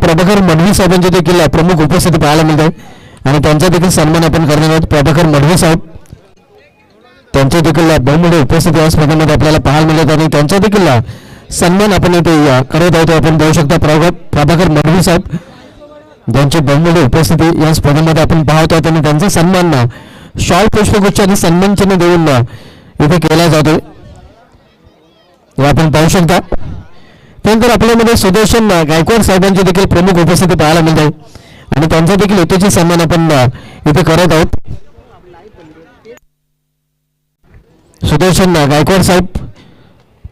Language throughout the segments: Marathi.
प्रभाकर मडवी साहेबांचे देखील प्रमुख उपस्थिती पाहायला मिळते आणि त्यांचा देखील सन्मान आपण करणार आहोत. प्रभाकर मडवी साहेब त्यांच्या देखील बहुमोठी उपस्थिती या स्पर्धेमध्ये आपल्याला पाहायला मिळत आणि त्यांचा देखील सन्मान आपण इथे करत आहोत. आपण पाहू शकता प्रभाकर मडवी साहेब त्यांची बहुमोठी उपस्थिती या स्पर्धेमध्ये आपण पाहत आहोत आणि त्यांचा सन्मान शॉल पुष्पगुच्छ आणि सन्मान चिन्ह देऊन इथे केला जातोय. आपण पाहू शकता. त्यानंतर आपल्यामध्ये सुदर्शन गायकवाड साहेबांची देखील प्रमुख उपस्थिती पाहायला मिळते आणि त्यांचा देखील यथोचित सन्मान आपण इथे करत आहोत. सुदर्शन गायकवाड साहेब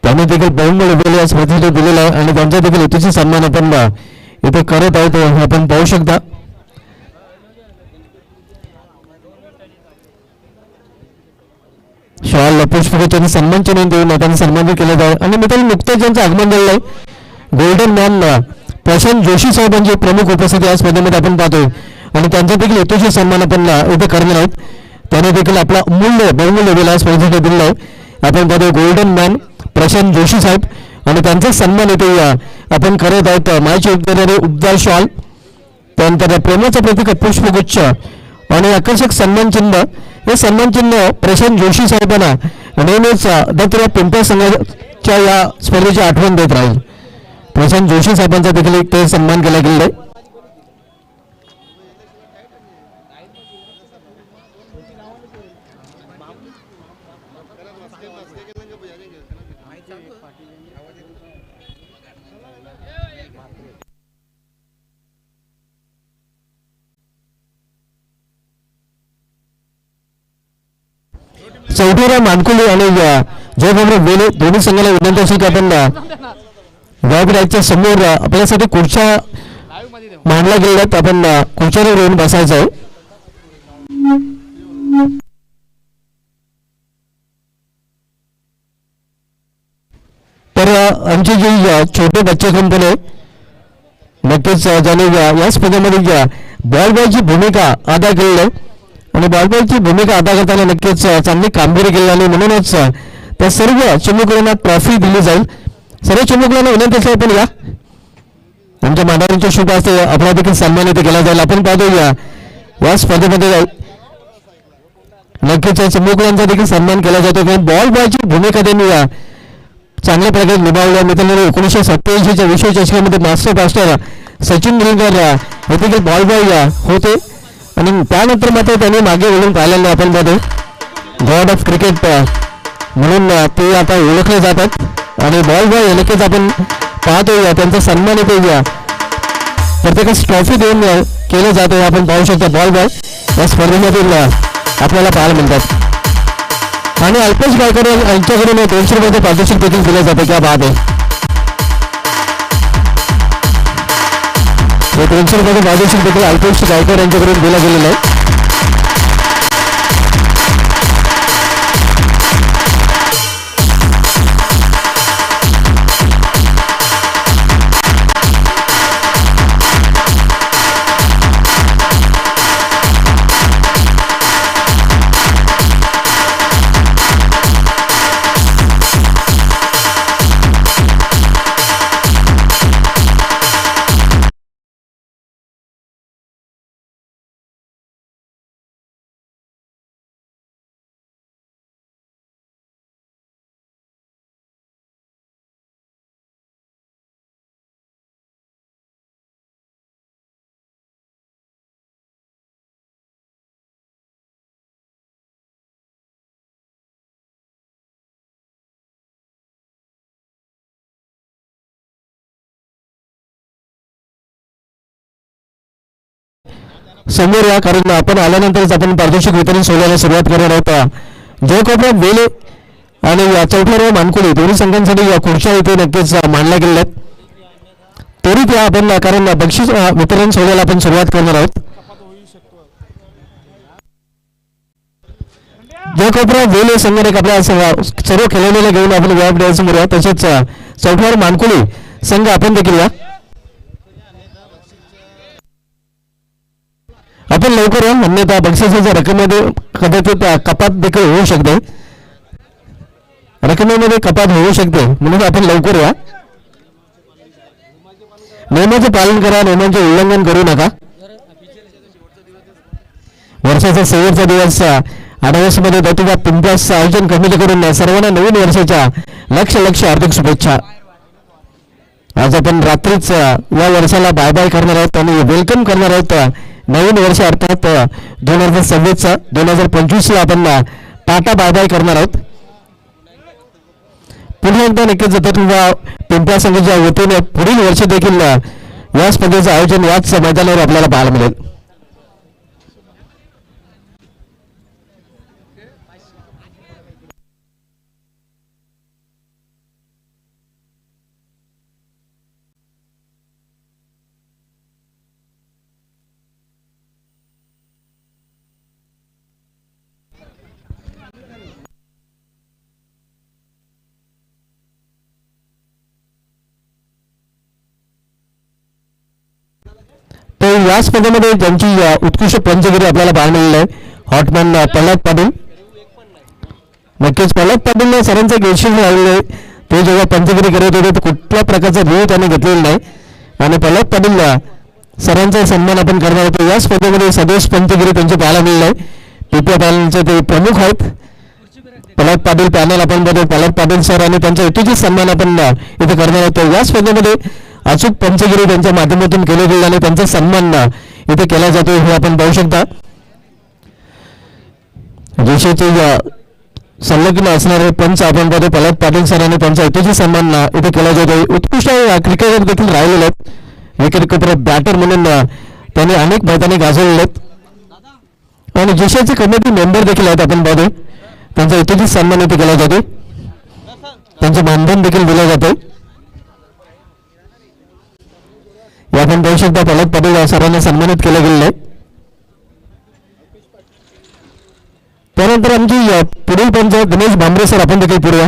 त्यांनी देखील बहुमोल या स्पर्धेसाठी दिलेला आहे आणि त्यांचा देखील यथोचित सन्मान आपण इथे करत आहोत. आपण पाहू शकता. शॉल पुष्पगुच्छ सन्मान चिन्ह देऊन त्यांना सन्मानित केलं जाईल आणि मित्रांनो नुकतंच ज्यांचं आगमन झालेलं आहे गोल्डन मॅन प्रशांत जोशी साहेबांची प्रमुख उपस्थिती या स्पर्धेमध्ये आपण पाहतोय आणि त्यांचा देखील यथोचित सन्मान आपण इथे करणार आहोत. त्याने देखील आपला बहुमूल्य दिला स्पर्धेसाठी दिलेला आहे. आपण पाहतोय गोल्डन मॅन प्रशांत जोशी साहेब आणि त्यांचा सन्मान इथे आपण करत आहोत. मायची देणारे उबदार शॉल त्यानंतर प्रेमाचं प्रतीक पुष्पगुच्छ आणि आकर्षक सन्मान चिन्ह. हे सन्मान चिन्ह प्रशांत जोशी साहेबांना नेहमीच दत्तराव पिंपळ संघाच्या या स्पर्धेची आठवण देत राहील. प्रशांत जोशी साहेबांचा देखील ते सन्मान केला गेलेला आहे. चौधरी मानकुली आणि जयबाबराव वेले दोन्ही संघाला विनंती असेल की आपण व्यायामशाळेच्या समोर आपल्यासाठी खुर्च्या मांडल्या गेलेल्या आहेत. आपण खुर्च्यावर येऊन बसायचं आहे. तर आमची जी छोटे बच्चे कंपनी आहे नक्कीच ज्याने या स्पर्धेमध्ये बॉल बॉयची भूमिका अदा केलेली आहे आणि बॉलबॉयची भूमिका अदा करताना नक्कीच चांगली कामगिरी केली आणि म्हणूनच त्या सर्व चिमुकल्यांना ट्रॉफी दिली जाईल. सर्व चिमुकल्यांना विनंती असेल आपण आमच्या मांडवांच्या शुभ असते आपला देखील सन्मान इथे केला जाईल. आपण पाहतो या स्पर्धेमध्ये नक्कीच चिमुकल्यांचा देखील सन्मान केला जातो कारण बॉल बॉयची भूमिका त्यांनी चांगल्या प्रकारे निभावल्या. मित्रांनो 1987च्या विश्वचषकामध्ये मास्टर ब्लास्टर सचिन तेंडुलकर हे देखील बॉल बॉय होते आणि त्यानंतर मात्र त्यांनी मागे वळून पाहिलं नाही. आपण बघतो गॉड ऑफ क्रिकेट म्हणून ते आता ओळखले जातात आणि बॉल बॉय नक्कीच आपण पाहतो त्यांचा सन्मान इथे प्रत्येकास ट्रॉफी देऊन केलं जातं. आपण पाहू शकता बॉल बॉय या स्पर्धेमधील आपल्याला पाहायला मिळतात आणि अल्पेश गायकवाड यांच्याकडून 200 रुपयाचे पारितोषिक देखील दिले जाते. क्या बात आहे. 300 रुपयाचे पारितोषिक देखील अल्पेश गायकवाड यांच्याकडून दिलं गेलेलं आहे. समोर या कारण आपण आल्यानंतरच आपण पारितोषिक वितरण सोहळ्याला सुरुवात करणार आहोत. जयबाबराव वेले आणि चौधरी मानकुली दोन्ही संघांसाठी या खुर्च्या इथे नक्कीच मांडल्या गेलेल्या आहेत. त्वरित या आपण कारण बक्षीस वितरण सोहळ्याला आपण सुरुवात करणार आहोत. जयबाबराव वेले संघाने आपल्या सर्व खेळाडूला घेऊन आपण व्यायामशाळेसमोर या. तसेच चौधरी मानकुली संघ आपण देखील या. आपण लवकर या अन्यथा बक्षिसाच्या रकमेमध्ये कदाचित कपात देखील होऊ शकते. रकमेमध्ये कपात होऊ शकते म्हणून आपण लवकर या. नियमाचे पालन करा, नियमांचे उल्लंघन करू नका. वर्षाचा शेवटचा दिवस आढाव्यामध्ये दत्तूबा पिंपळासचं आयोजन कमिटी करून सर्वांना नवीन वर्षाच्या लक्ष हार्दिक शुभेच्छा. आज आपण रात्रीच या वर्षाला बाय बाय करणार आहोत आणि वेलकम करणार आहोत नवीन वर्ष अर्थात 2026 2025ला आपण टाटा बाय बाय करणार आहोत. पुन्हा एकदा नक्कीच दत्तूबा पिंपळा संघाच्या वतीने पुढील वर्ष देखील या स्पर्धेचं आयोजन याच मैदानावर आपल्याला पाहायला मिळेल. तर या स्पर्धेमध्ये ज्यांची उत्कृष्ट पंचगिरी आपल्याला पाहायला मिळाली आहे हॉटमॅन प्रल्हाद पाटील. नक्कीच प्रल्हाद पाटील सरांचा गेशिंग राहिलेलं आहे. ते जेव्हा पंचगिरी करत होते तर कुठल्या प्रकारचा व्ह्यू त्यांनी घेतलेला नाही आणि प्रल्हाद पाटील सरांचा सन्मान आपण करणार होतो. या स्पर्धेमध्ये सदोष पंचगिरी त्यांचे पाहायला मिळाले आहे. पीपीआय पॅनलचे ते प्रमुख आहेत प्रल्हाद पाटील पॅनल आपण बघतो. प्रल्हाद पाटील सर आणि त्यांचा यथोचित सन्मान आपण इथे करणार होतो. या स्पर्धेमध्ये अचूक पंचगिरी त्यांच्या माध्यमातून केले गेले आणि त्यांचा सन्मान इथे केला जातो हे आपण पाहू शकता. देशाचे संलग्न असणारे पंच आपण पाहतो प्रल्हाद पाटील सर आणि त्यांचा यथोचित सन्मान इथे केला जातो. उत्कृष्ट क्रिकेटर देखील राहिलेले आहेत. विकेट किपर बॅटर म्हणून त्यांनी अनेक मैदानी गाजवलेले आहेत आणि देशाचे कमिटी मेंबर देखील आहेत आपण पाहतो. त्यांचा यथोचित सन्मान इथे केला जातो. त्यांचे मानधन देखील दिलं जातं. आपण पाहू शकता प्रल्हाद पाटील सरांना सन्मानित केलं गेलेलं आहे. त्यानंतर आमची पुढील पंच दिनेश भांबरे सर आपण देखील पुढे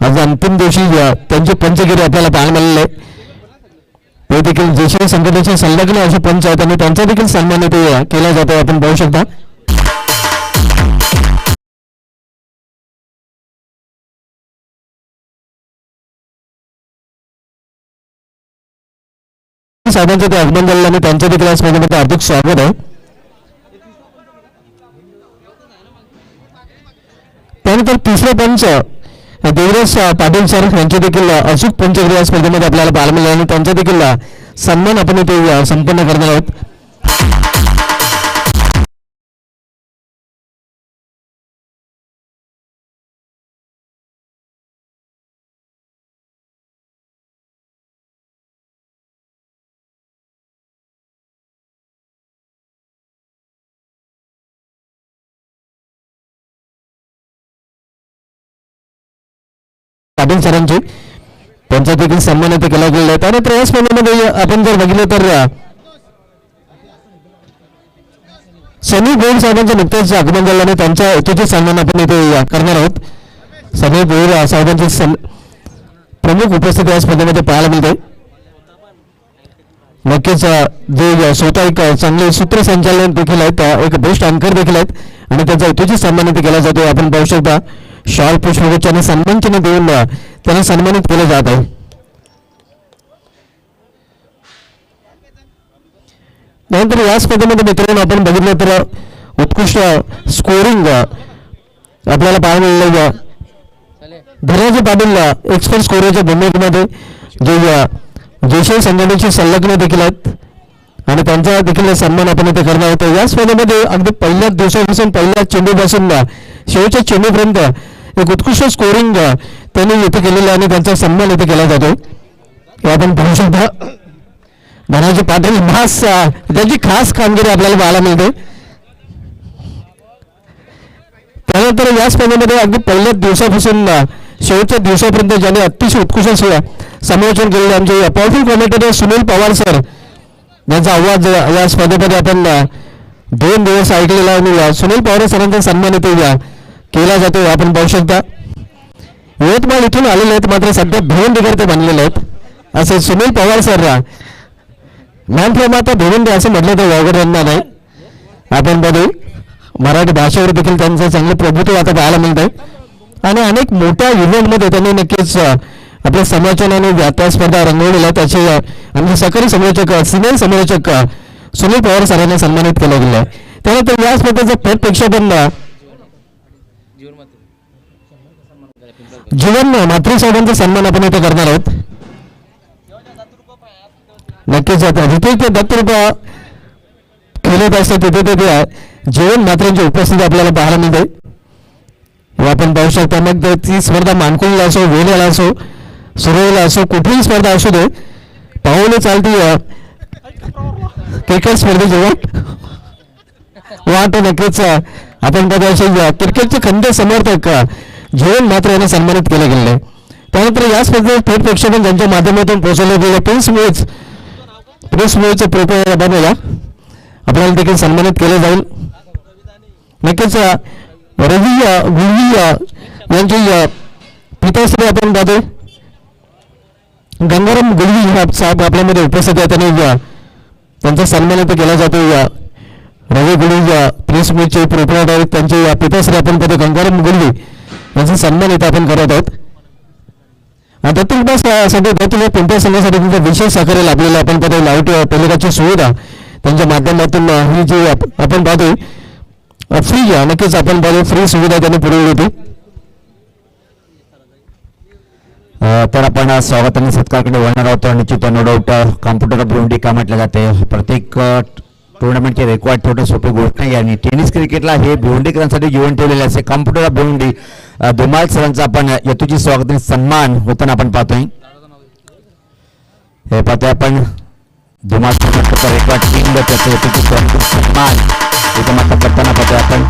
आज अंतिम दिवशी त्यांची पंचगिरी आपल्याला पाहायला मिळालेले आहे. ते देखील जेशी संघटनेचे संलग्न असे पंच आहेत आणि त्यांचा देखील सन्मान इथे केला जातो आपण पाहू शकता. साहेबांचं ते आगमन झालेलं आणि त्यांच्या देखील या स्पर्धेमध्ये हार्दिक स्वागत आहे. त्यानंतर तिसरे पंच देवराज पाटील सर यांचे देखील अचूक पंचगिरी या स्पर्धेमध्ये आपल्याला पाहायला मिळाले आणि त्यांचा देखील सन्मान आपण इथे संपन्न करणार आहोत. पाटील सरांची त्यांचा देखील सन्मान इथे केला गेलेला आहे. त्यानंतर या स्पर्धेमध्ये आपण जर बघितलं तर सनी गोयल साहेबांचं नुकतेच आगमन झालं आणि त्यांच्या यथोचित सन्मान आपण इथे करणार आहोत. सनी गोयल साहेबांची प्रमुख उपस्थिती या स्पर्धेमध्ये पाहायला मिळते. नक्कीच जे स्वतः एक चांगले सूत्रसंचालन देखील आहेत एक बेस्ट अँकर देखील आहेत आणि त्यांचा यथोचित सन्मान इथे केला जातो आपण पाहू शकता. शॉल पुष्पगुच्छ सन्मान चिन्ह देऊन त्यांना सन्मानित केले जात आहे. त्यानंतर या स्पर्धेमध्ये मित्रांनो आपण बघितलं तर उत्कृष्ट स्कोरिंग आपल्याला पाहायला मिळालं. धनंजय पाटील एक्सपर्ट स्कोरच्या भूमिकेमध्ये जे देशाई संघटनेचे संलग्न देखील आहेत आणि त्यांचा देखील सन्मान आपण इथे करणार होतो. या स्पर्धेमध्ये अगदी पहिल्याच दिवसापासून पहिल्या चेंडूपासून शेवटच्या चेंडूपर्यंत एक उत्कृष्ट स्कोरिंग त्यांनी इथे केलेलं आणि त्यांचा सन्मान इथे केला जातो हे आपण पाहू शकता. धनंजय पाटील त्यांची खास कामगिरी आपल्याला पाहायला मिळते. त्यानंतर या स्पर्धेमध्ये अगदी पहिल्याच दिवसापासून शेवटच्या दिवसापर्यंत ज्यांनी अतिशय उत्कृष्ट समालोचन केलेले आमचे powerful commentator Sunil Pawar sir यांचा आवाज या स्पर्धेमध्ये आपण 2 दिवस ऐकलेला आणि सुनील पवार सरांचा सन्मान इथे केला जातो आपण पाहू शकता. यवतमाळ इथून आलेले आहेत मात्र सध्या भिवंडीकर ते बनलेले आहेत असे Sunil Pawar sir. Man from आता भिवंडी असं म्हटलं तर वावगड यांना नाही. आपण बघू मराठी भाषेवर देखील त्यांचं चांगलं प्रभुत्व आता पाहायला मिळत आहे आणि अनेक मोठ्या इव्हेंटमध्ये त्यांनी नक्कीच आपल्या समालोचनाने त्या स्पर्धा रंगवलेल्या त्याचे आमचे सहकारी समालोचक सिनियर समालोचक सुनील पवार सरांना सन्मानित केलं गेलं आहे. त्यानंतर या स्पर्धेचं थेट प्रेक्षापन जीवन मातृ साहेबांचा सन्मान आपण इथे करणार आहोत. नक्कीच जिथे ते दत्तरूपा खेळत असतात तिथे तिथे जीवन मात्रेंची उपस्थिती आपल्याला पाहायला मिळते. आपण पाहू शकता मग ती स्पर्धा मानकुळला असो, वेळेला असो, सुरवेला असो, कुठलीही स्पर्धा असू दे, पाहुणे चालती क्रिकेट स्पर्धेची वाट नक्कीच आपण बघा असे क्रिकेटचे खंड समर्थक जीवन मात्र यांना सन्मानित केलं गेलेलं आहे. त्यानंतर या स्पर्धेत थेट प्रेक्षापन ज्यांच्या माध्यमातून पोहोचवले गेले प्रिन्स मुळीचं प्रोपेला बनवला आपल्याला देखील सन्मानित केलं जाईल. नक्कीच रवी गुलवी यांची पिताश्री आपण पाहतोय गंगाराम गुलवी साहेब आपल्यामध्ये उपस्थित आहे. त्यांनी त्यांचा सन्मान इथे केला जातो. रवी गुलवी प्रेस मीटचे प्रोपरायटर आहेत, त्यांचे पिताश्री आपण पाहतो गंगाराम गुलवी यांचा सन्मान इथे आपण करत आहोत. दत्तूसाठी दत्तूला कोणत्या संघासाठी त्यांचा विशेष सहकार्य लाभलेला आपण पाहतो. लाईट टेलिकास्टची सुविधा त्यांच्या माध्यमातून ही जी आपण पाहतोय फ्री नक्कीच आपण पाहतो फ्री सुविधा त्यांनी पुरवली होती. तर आपण स्वागत आणि सत्कारकडे वळणार आहोत. निश्चित नो डाऊट कॉम्प्युटर भिवंडी का म्हटलं जाते. प्रत्येक टुर्नामेंटचे रेकॉर्ड थोडं सोपी गोष्ट नाही आणि टेनिस क्रिकेटला हे भिवंडीकरांसाठी जीवन ठेवलेले असे कॉम्प्युटर भिवंडी धुमाळ सरांचा आपण यतुची स्वागत आणि सन्मान होताना आपण पाहतोय. हे पाहतोय आपण धुमाळ रेकॉर्ड टीम त्याचं यतुची स्वागत सन्मान इथं मात्र करताना पाहतोय आपण.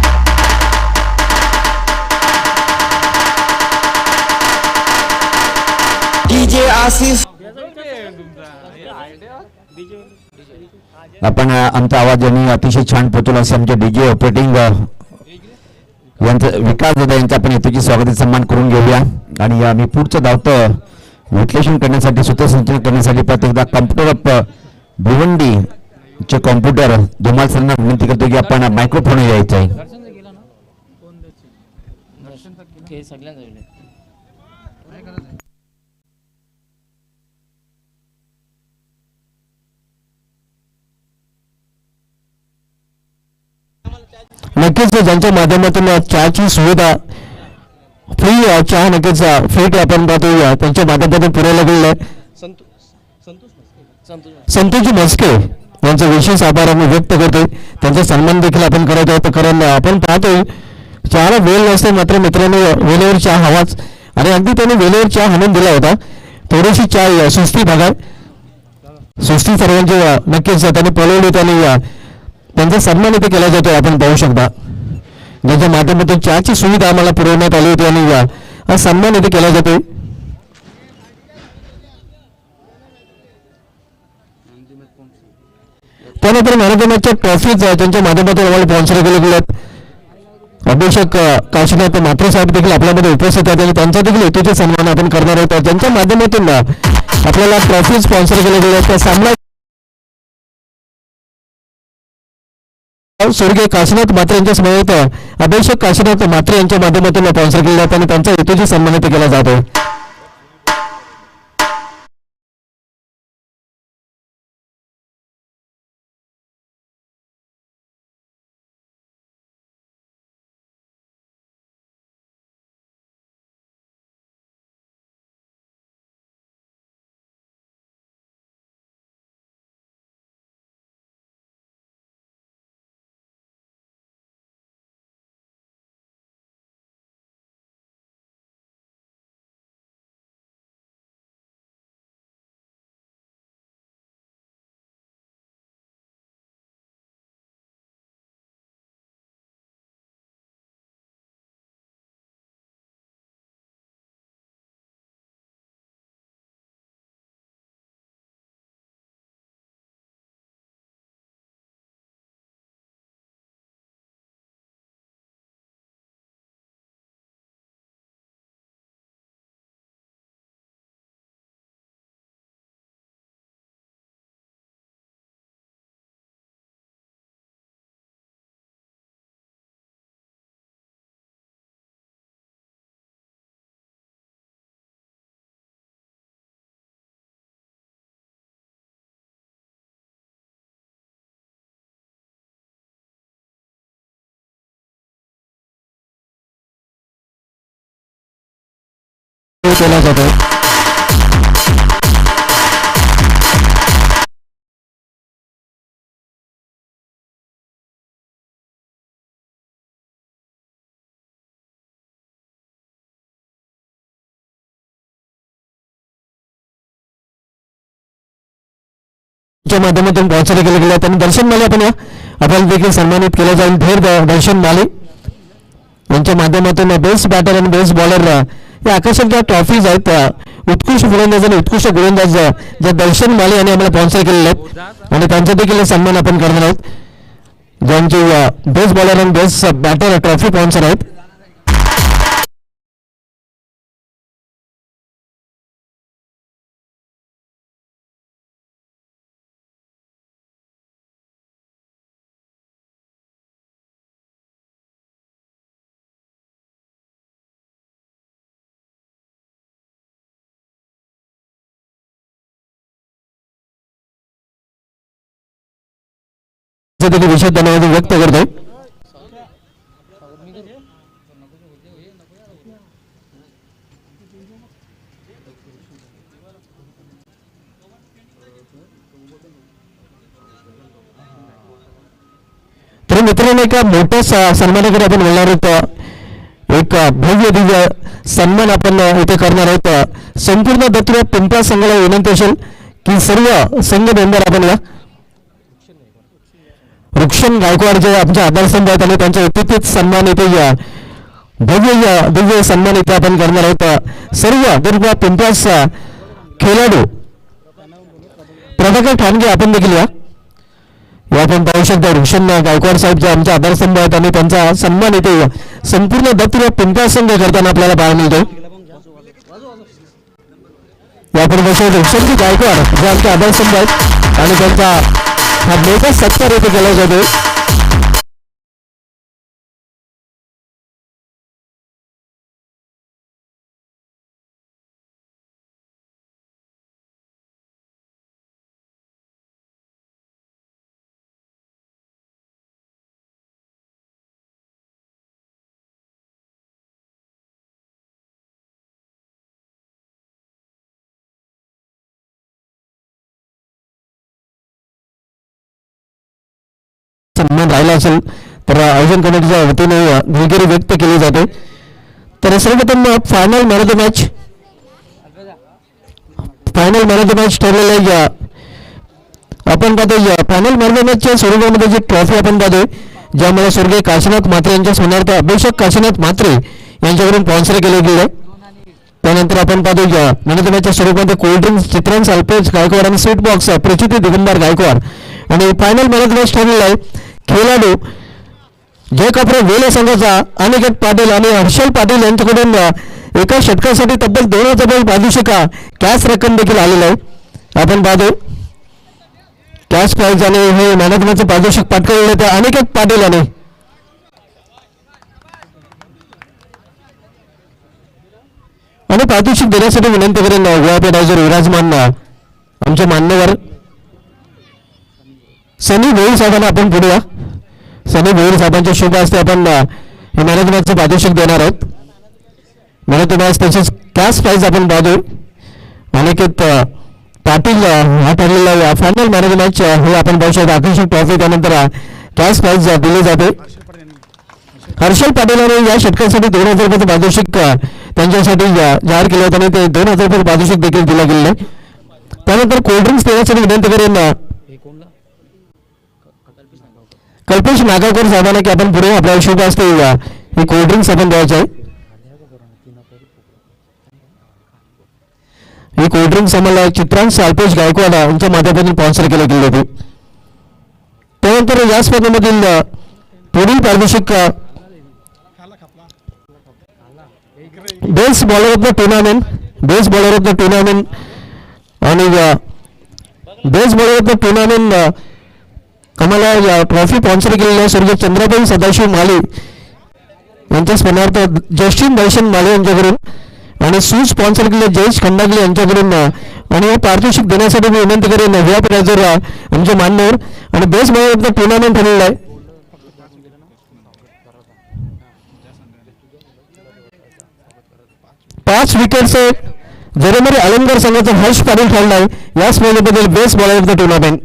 डीजे आसिफ आपण आमचा आवाज यांनी अतिशय छान पोहोचवला असे आमचे डीजे ऑपरेटिंग यांचं विकास दादा यांचा आपण यथोचित स्वागत सन्मान करून घेऊया. आणि मी पुढचं धावतं विश्लेषण करण्यासाठी सूत्रसंचलन करण्यासाठी प्रत्येकदा कॉम्प्युटर ऑफ भिवंडी चे कॉम्प्युटर धुमाल सरांना विनंती करतो की आपण मायक्रोफोन यायचं आहे. नक्कीच ज्यांच्या माध्यमातून चहाची सुविधा फ्री चहा नक्कीच फ्री आपण पाहतो त्यांच्या माध्यमातून पुरवला गेलेला आहे. संतोष मस्के यांचा विशेष आभार आम्ही व्यक्त करतोय. त्यांचा सन्मान देखील आपण करत आहोत. कारण आपण पाहतोय चहाला वेळ नसते मात्र मित्रांनी वेळेवर चहा हवाच आणि अगदी त्यांनी वेळेवर चहा हाणून दिला होता. थोडीशी चहा सुस्ती भागात सुस्ती सर्वांची नक्कीच त्यांनी पळवली त्यांनी त्यांचा सन्मान इथे केला जातो. आपण पाहू शकता ज्यांच्या माध्यमातून चहाची सुविधा आम्हाला पुरवण्यात आली होती आणि हा सन्मान इथे केला जातो. त्यानंतर मॅरेथॉनच्या ट्रॉफीज त्यांच्या माध्यमातून आम्हाला स्पॉन्सर केले गेले आहेत. अभिषेक काशीनाथ मात्रे साहेब देखील आपल्यामध्ये उपस्थित आहेत आणि त्यांचा देखील हेतूचे सन्मान आपण करणार आहोत. ज्यांच्या माध्यमातून आपल्याला ट्रॉफी स्पॉन्सर केले गेले आहेत. त्या सामना स्वर्गीय काशीनाथ मात्रे यांच्या समवेत अभिषेक काशीनाथ मात्रे यांच्या माध्यमातून स्पॉन्सर केले जातात आणि त्यांचा हेतूचे सन्मानित केला जातो. केला जातो. च्या माध्यमातून पावसाळा केला गेला. त्यांनी दर्शन माले आपण आपल्याला देखील सन्मानित केलं जाईल. धीर दर्शन माले यांच्या माध्यमातून बेस्ट बॅटर आणि बेस्ट बॉलर या आकर्षक ज्या ट्रॉफीज आहेत त्या उत्कृष्ट फलंदाज आणि उत्कृष्ट गोलंदाज ज्या दर्शन माले यांनी आम्हाला स्पॉन्सर केलेले आहेत आणि त्यांचा देखील सन्मान आपण करणार आहोत. ज्यांचे बेस्ट बॉलर आणि बेस्ट बॅटर ट्रॉफी स्पॉन्सर आहेत. देखील विशेष धन्यवाद व्यक्त करतो. तर मित्रांनो एका मोठ्या सन्मानाकडे आपण बोलणार आहोत. एक भव्य दिव्य सन्मान आपण इथे करणार आहोत. संपूर्ण दत्त पिंपळा संघाला विनंती असेल की सर्व संघ मेंबर आपण रुक्षण गायकवाड जे आमचे आधारस्तंभ आहेत आणि त्यांच्या उपस्थित सन्मान इथे भव्य दिव्य सन्मान इथे आपण करणार आहोत. सर्व दुर्गा पिंपळास खेळाडू प्रभाकर ठाणगे आपण देखील या आपण पाहू शकता. रुक्षण गायकवाड साहेब जे आमचे आधारस्तंभ आहेत आणि त्यांचा सन्मान इथे संपूर्ण दत्त पिंपळा संघ करताना आपल्याला पाहायला मिळतो. यापुढे बसवत रुक्षणजी गायकवाड जे आमचे आधारस्तंभ आहेत आणि त्यांचा हा मोठा सत्कार इथे केला जातो. सन्मान राहिला असेल तर आयोजन कमिटीच्या वतीने दिलगिरी व्यक्त केली जाते. तर सर्वप्रथम final man of the match ठरलेलं आहे. आपण पाहतो फायनल मॅन ऑफ द मॅचच्या स्वरूपामध्ये जी ट्रॉफी आपण पाहतोय ज्यामुळे स्वर्गीय काशीनाथ म्हात्रे यांच्या सोनार्थ अभिषेक काशीनाथ म्हात्रे यांच्याकडून स्पॉन्सर केले गेले. त्यानंतर आपण पाहतो मॅन ऑफ द मॅचच्या स्वरूपामध्ये कोल्ड्रिंक्स चित्रांश अल्पेश गायकवाड आणि स्वीट बॉक्स प्रचिती दिगंबर गायकवाड. आणि final man of the match ठरलेला आहे खेळाडू जय कपडे वेले संघाचा अनिकेत पाटील आणि हर्षल पाटील यांच्याकडून एका षटकासाठी तब्बल 2000 पारितोषिका कॅश रक्कम देखील आलेलं आहे. आपण पाहतो कॅश प्राइज आणि हे मॅन ऑफ द मॅचचं पारितोषिक पटकावलेलं आहे त्या अनिकेत पाटील यांनी. आणि पारितोषिक देण्यासाठी विनंती करेन व्यापारायझर विराजमान आमचे मान्यवर सनी भोईर साहेबांना आपण पुढे या. सनी भोईर साहेबांच्या शुभ हस्ते आपण हे मॅन ऑफ द मॅचचं पारितोषिक देणार आहोत. मॅन ऑफ द मॅच तसेच कॅश प्राइज आपण पाहतो अनिकेत पाटील हा ठरलेला final man of the match हे आपण पाहू शकतो. आकर्षक ट्रॉफी त्यानंतर कॅश प्राइज दिले जाते. हर्षल पाटील यांनी या षटकासाठी 2000 रुपयाचं पारितोषिक त्यांच्यासाठी जाहीर केलं होतं आणि ते 2000 रुपये पारितोषिक देखील दिलं गेलेलं आहे. त्यानंतर कोल्ड्रिंक्स देण्यासाठी विनंती करेन कल्पेश नागावकर साहेबांना की आपण पुढे आपल्या शुभ असते हे कोल्ड्रिंक्स आपण द्यायचे आहे. ही कोल्ड्रिंक्स आम्हाला चित्रांश अल्पेश गायकवाड यांच्या माध्यमातून स्पॉन्सर केले गेले होते. त्यानंतर या स्पर्धेमधील पुढील पारितोषिक best bowler of the tournament आणि best bowler of the tournament आम्हाला ट्रॉफी स्पॉन्सर केलेली आहे स्वर्गीय चंद्रबाई सदाशिव माले यांच्या स्मरणार्थ जस्टिन दर्शन माले यांच्याकडून आणि सूज स्पॉन्सर केले जयेश खंडागले यांच्याकडून. आणि हे पारितोषिक देण्यासाठी मी विनंती करेन व्यापारायझर आमचे मान्यवर आणि best bowler of the tournament ठरलेलं आहे. 5 विकेट्स जरमरी अलंगर संघाचा हर्ष पाटील ठरला आहे या स्पर्धेबद्दल best bowler of the tournament.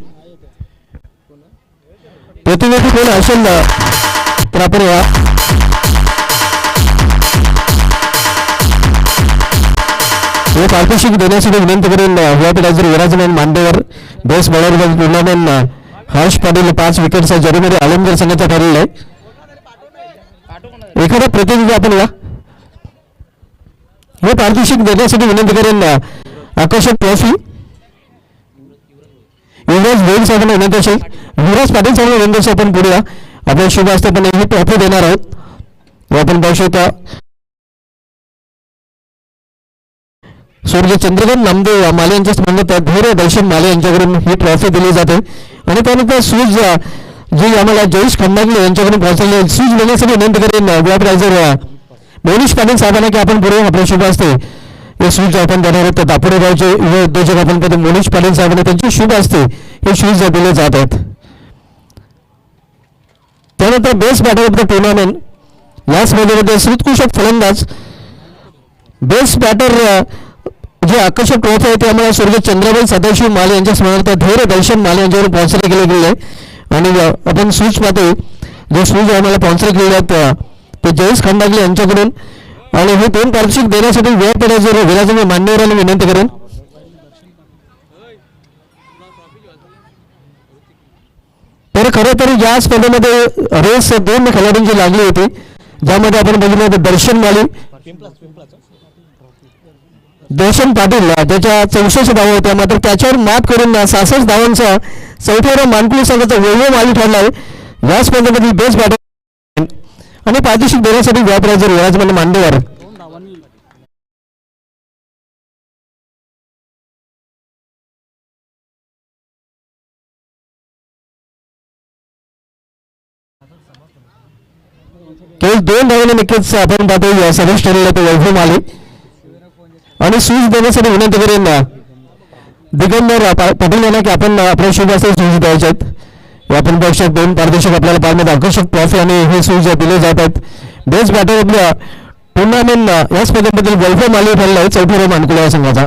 प्रतिनिधी कोण असेल तर आपण या पारितोषिक देण्यासाठी विनंती करून व्यापीराजर विराजमान मांडेवर best bowler of the tournament Harsh Patil 5 wickets जरमरी अलंगर संघाचा ठरलेला आहे. एखादा प्रतिनिधी आपण या हे पारितोषिक देण्यासाठी विनंती करेन. आकर्षक ट्रॉफी युवराज गोयल साहेबांना विनंती असेल. युवराज पाटील साहेबांना विनंती असेल आपण पुढे या. आपल्या शुभ हस्ते पण ही ट्रॉफी देणार आहोत. आपण पाहू शकता स्वर्गीय चंद्रकांत नामदेव माले यांच्या स्मरणार्थ धैर्य दर्शन माले यांच्याकडून ही ट्रॉफी दिली जाते. आणि त्यानंतर सूज जी आम्हाला जयेश खंडागले यांच्याकडून पोहोचलेले सूज देण्यासाठी विनंती करेन व्यापरायझर मोनिश पाटील साहेबांना की आपण पुढे आपल्या शुभ हस्ते हे शूज आपण देणार आहोत. दापोडे गावचे युवा उद्योजक आपण पहिले मोनिश पाटील साहेबांना त्यांचे शुभ हस्ते हे शूज दिले जात आहेत. त्यानंतर best batter of the tournament या स्पर्धेमध्ये श्रुतकुशक फलंदाज बेस्ट बॅटर जे आकर्षक ट्रॉफी आहे ते आम्हाला स्वर्गीय चंद्रबाई सदाशिव माले यांच्या स्मरणार्थ धैर्य दर्शन माले यांच्याकडून स्पॉन्सर केले गेले आहे. आणि आपण शूज पाहतो जे शूज आम्हाला स्पॉन्सर केले आहेत ते जयेश खंडागले यांच्याकडून. आणि हे 2 पारितोषिक देण्यासाठी व्यापराजर विराजमान मान्यवरांना विनंती करेन. तर खरं तर या स्पर्धेमध्ये रेस 2 खेळाडूंची लागली होती ज्यामध्ये आपण बघितलं होतं दर्शन माली दर्शन पाटील ज्याच्या 64 धावा होत्या मात्र त्याच्यावर मात करून 66 धावांचा चौथ्या मानकुली संघाचा वैभव माली ठरला आहे या स्पर्धेमध्ये बेस्ट बॅटर. आणि पारितोषिक देण्यासाठी व्यापराजर विराजमान मांडेवर केवळ 2 धावांनी नक्कीच आपण पाहतो सर्विस ठरलेला तो वैभव माली. आणि सूज देण्यासाठी विनंती करेन दिगंबर पाटील यांना की आपण आपल्या शुभ हस्ते सूज द्यायचे आहेत. आपण पक्षात 2 पारितोषिक आपल्याला पाहण्यात आकर्षक ट्रॉफी आणि हे सूज दिले जात आहेत. Best batter of the tournament या स्पर्धेबद्दल वैभव माली ठरला आहे 4थ्या मानकुला संघाचा.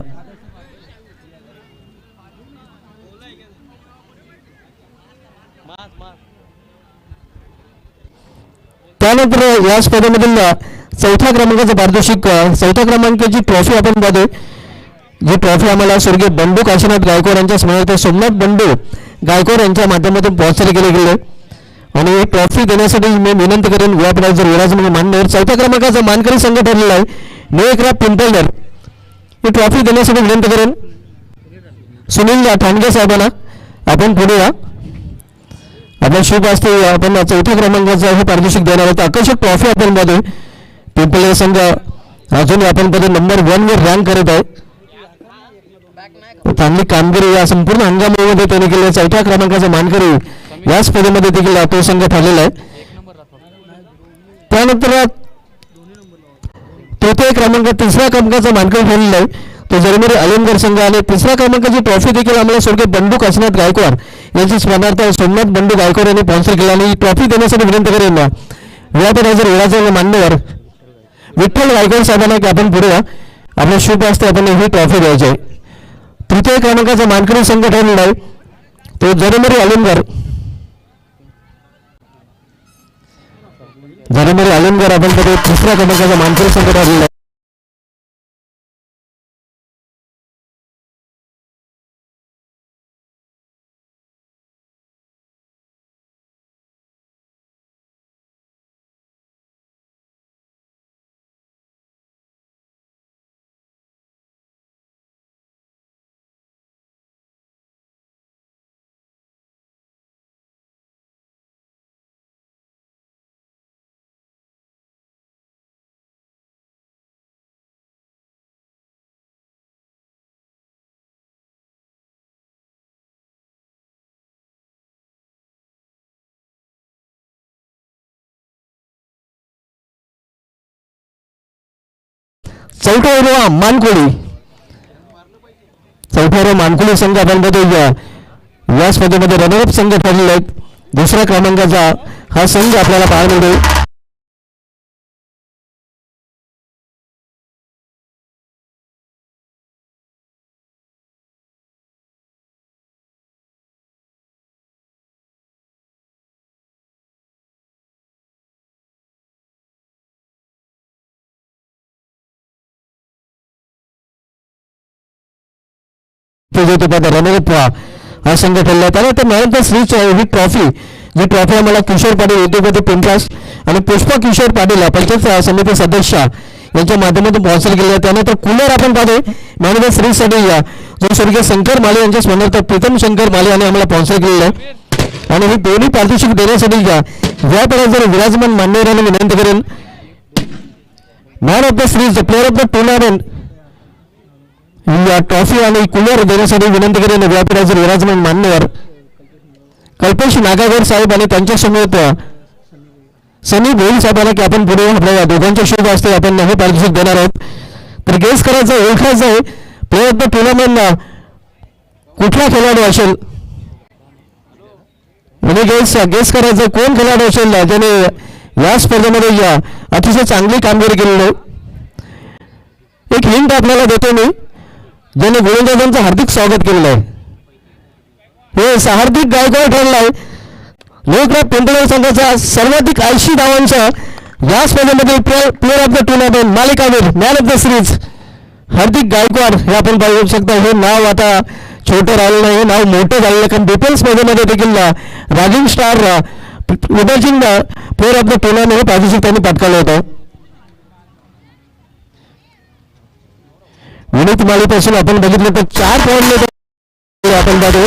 त्यानंतर या स्पर्धेमधील 4थ्या क्रमांकाचं पारितोषिक 4थ्या क्रमांकाची ट्रॉफी आपण पाहतोय. जी ट्रॉफी आम्हाला स्वर्गीय बंडू काशीनाथ गायकवाड यांच्या स्मरणार्थ सोमनाथ बंडू गायकवाड यांच्या माध्यमातून स्पॉन्सर केले गेले. आणि ही ट्रॉफी देण्यासाठी मी विनंती करेन व्यापराजर विराजमान मान्यवर 4थ्या क्रमांकाचा मानकरी संघ ठरलेला आहे नेकराव पिंपळनेर. ही ट्रॉफी देण्यासाठी विनंती करेन सुनील ठाणगे साहेबांना आपण पुढे या. आपल्या शुभ हस्ते आपण 4थ्या क्रमांकाचं हे पारितोषिक देणार आहोत. आकर्षक ट्रॉफी आपण पाहतोय. पिंपळनेर संघ अजूनही आपण पाहतो नंबर 1 वर रँक करत आहे. चांगली कामगिरी या संपूर्ण हंगामामध्ये त्याने केली. 4थ्या क्रमांकाचा मानकरी या स्पर्धेमध्ये देखील तो संघ ठरलेला आहे. त्यानंतर 4थ्या क्रमांक 3ऱ्या क्रमांकाचा मानकरी ठरलेला आहे तो जरमरी अलंगर संघ. आणि 3ऱ्या क्रमांकाची ट्रॉफी देखील आम्हाला स्वर्गीय बंडू काशीनाथ गायकवाड यांची स्मरणार्थ सोमनाथ बंडू गायकवाड यांनी स्पॉन्सर केला. आणि ही ट्रॉफी देण्यासाठी विनंती करेन व्यापराजर विराजमान मान्यवर विठ्ठल गायकवाड साहेबांना की आपण पुढे या. आपल्या शुभ हस्ते आपण ही ट्रॉफी द्यायची आहे. 3ऱ्या क्रमांकाचा मानकरी संघ ठरलेला आहे तो जरमरी अलंगर. जरमरी अलंगर आपण 3ऱ्या क्रमांकाचा मानकरी संघ ठरलेला आहे. चौथ्या मानकुली संघ आपण बघतो या स्पर्धेमध्ये रनरअप संघ ठरलेले आहेत. 2ऱ्या क्रमांकाचा हा संघ आपल्याला पाहायला मिळतो. पद रणवीर हा संघ ठरला. त्यानंतर मॅन ऑफ द ही ट्रॉफी जी ट्रॉफी आम्हाला किशोर पाटील उद्योगपती पिंपरास आणि पुष्पा किशोर पाटील पंचायत समिती सदस्य यांच्या माध्यमातून स्पॉन्सर केले आहे. त्यानंतर कूलर आपण पाहतोय मॅन ऑफ द सिरीजसाठी जो स्वर्गीय शंकर माले यांच्या स्मरणार्थ प्रीतम शंकर माले यांनी आम्हाला स्पॉन्सर केलेलं आहे. आणि ही दोन्ही पारितोषिक देण्यासाठी व्यापाऱ्या जर विराजमान मान्यवरांना विनंती करेन man of the series player of the tournament he trophy आणि कूलर देण्यासाठी विनंती करेन व्यापाऱ्या जर विराजमान मान्यवर कल्पेश नागागौर साहेब आणि त्यांच्या समोर सनी भोईर साहेबांना की आपण पुढे आपल्या दोघांच्या शुभ असते आपण हे पारितोषिक देणार आहोत. तर गेस करायचं ओळखायचं आहे प्लेअर ऑफ द टुर्नामेंट कुठला खेळाडू असेल म्हणजे गेस करायचं कोण खेळाडू असेल ज्याने या स्पर्धेमध्ये अतिशय चांगली कामगिरी केलेली आहे. एक हिंट आपल्याला देतो मी ज्याने गोलंदाजांचं हार्दिक स्वागत केलेलं आहे. हे हार्दिक गायकवाड ठरला आहे लोकराज पिंपळगाव संघाचा सर्वाधिक 80 धावांच्या या स्पर्धेमध्ये प्लेअर ऑफ द टुर्नामेंट मालिकावीर मॅन ऑफ द सिरीज हार्दिक गायकवाड हे आपण पाहू शकता. हे नाव आता छोटं राहिलं नाही हे नाव मोठं झालेलं कारण बीपीएल स्पर्धेमध्ये देखील रायझिंग स्टार विभाजिंग प्लेअर ऑफ द टुर्नामेंट हे पारितोषिक त्यांनी पटकावलं होतं. विनीत माळीपासून आपण बघितलं तर 4 पॉईंट आपण पाहतो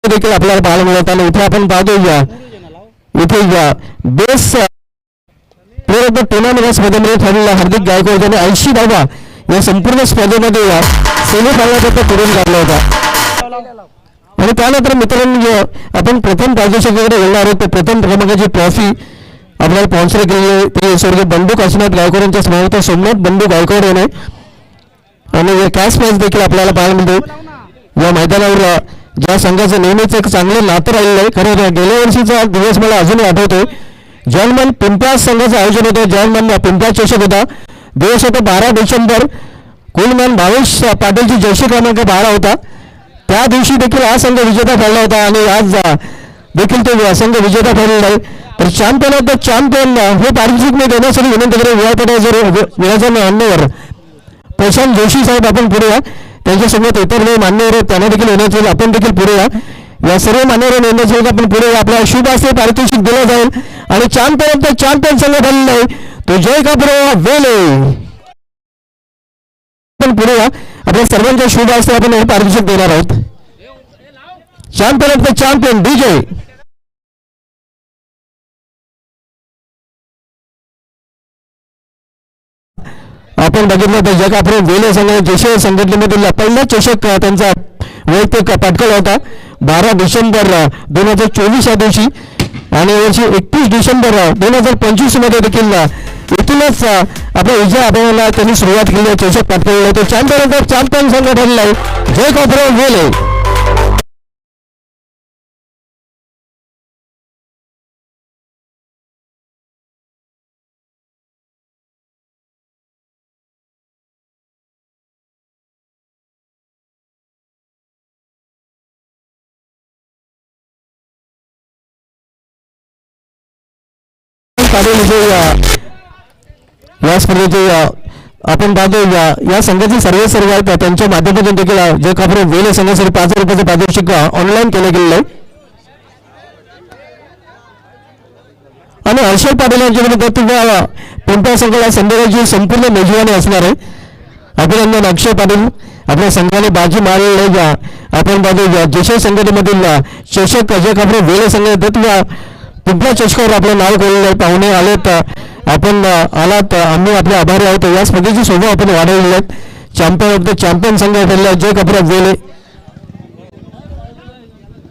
देखील आपल्याला पाहायला मिळत आणि इथे आपण पाहतो इथे base player of the tournament या स्पर्धेमध्ये ठरलेला हार्दिक गायकवाड ज्याने 80 धावा या संपूर्ण स्पर्धेमध्ये सेमीफायनलपर्यंत करून काढला होता. आणि त्यानंतर मित्रांनो आपण प्रथम पारितोषिकाकडे बोलणार आहोत. प्रथम क्रमांकाची ट्रॉफी आपल्याला स्पॉन्सर केलेली आहे ते स्वर्गीय बंडू काशीनाथ गायकवाड यांच्या स्मरणार्थ सोमनाथ बंडू गायकवाड यांनी आणि कॅश प्राइज देखील आपल्याला पाहायला मिळते. या मैदानावर ज्या संघाचं नेहमीच एक चांगलं नातं राहिलेलं आहे. खरं गेल्या वर्षीचा दिवस मला अजूनही आठवतोय जॉनमन पिंपळास संघाचं आयोजन होतं. जॉनमन पिंपळा चषक होता. दिवस होता 12 डिसेंबर कुलमॅन भावेश पाटीलची जर्सी क्रमांक 12 होता. त्या दिवशी देखील हा संघ विजेता ठरला होता आणि आज देखील तो संघ विजेता ठरलेला आहे. तर चॅम्पियन ऑफ द चॅम्पियन हे पारितोषिक मी देण्यासाठी विनंती करेन विराजमान मान्यवर प्रशांत जोशी साहेब आपण पुढे या. त्यांच्यासोबत इतर जे मान्यवर आहेत त्यांना देखील येण्याचे आपण देखील पुढे या. या सर्व मान्यवर येण्याचे आपण पुढे आपल्या शुभ असते पारितोषिक दिलं जाईल आणि चॅम्पियन ऑफ द चॅम्पियन संघ ठरलेला आहे तो जय कापरो वेले आपण पुढे या. आपल्या सर्वांच्या शुभ असते आपण हे पारितोषिक देणार आहोत. Champion of the champion DJ आपण बघितलं तर जग आपण वेले संघाने जशे संघटनेमधील पहिला चषक त्यांचा वैयक्तिक पटकावला होता 12 डिसेंबर 2024 या दिवशी आणि यावर्षी 31 डिसेंबर 2025 मध्ये देखील इथूनच आपल्या विजय अभियानाला त्यांनी सुरुवात केली आहे. चषक पटकावलेला आहे. तो चॅम्पियन संघ ठरलेला आहे जय कापरो वेले. या स्पर्धेचे आपण पाहतो या संघाचे सर्व आहेत त्यांच्या माध्यमातून देखील जे कापरो वेले संघासाठी 5,000 रुपयाचं पारितोषिक ऑनलाईन केलं गेलेलं आहे. आणि हर्षल पाटील यांच्याकडे पिंपळा संघाला संध्याकाळची संपूर्ण मेजवानी असणार आहे. अभिनंदन अक्षय पाटील आपल्या संघाने बाजी मारलेले आपण पाहतो जशे संघटनेमधील चषक जे कापरो वेले संघ पिंपळा चषकावर आपलं नाव केलेलं आहे. पाहुणे आलेत आपण आलात आम्ही आपले आभारी आहोत. या स्पर्धेची शोभा आपण वाढवलेली आहेत. चॅम्पियन ऑफ द चॅम्पियन संघ ठरले जय कापरो वेले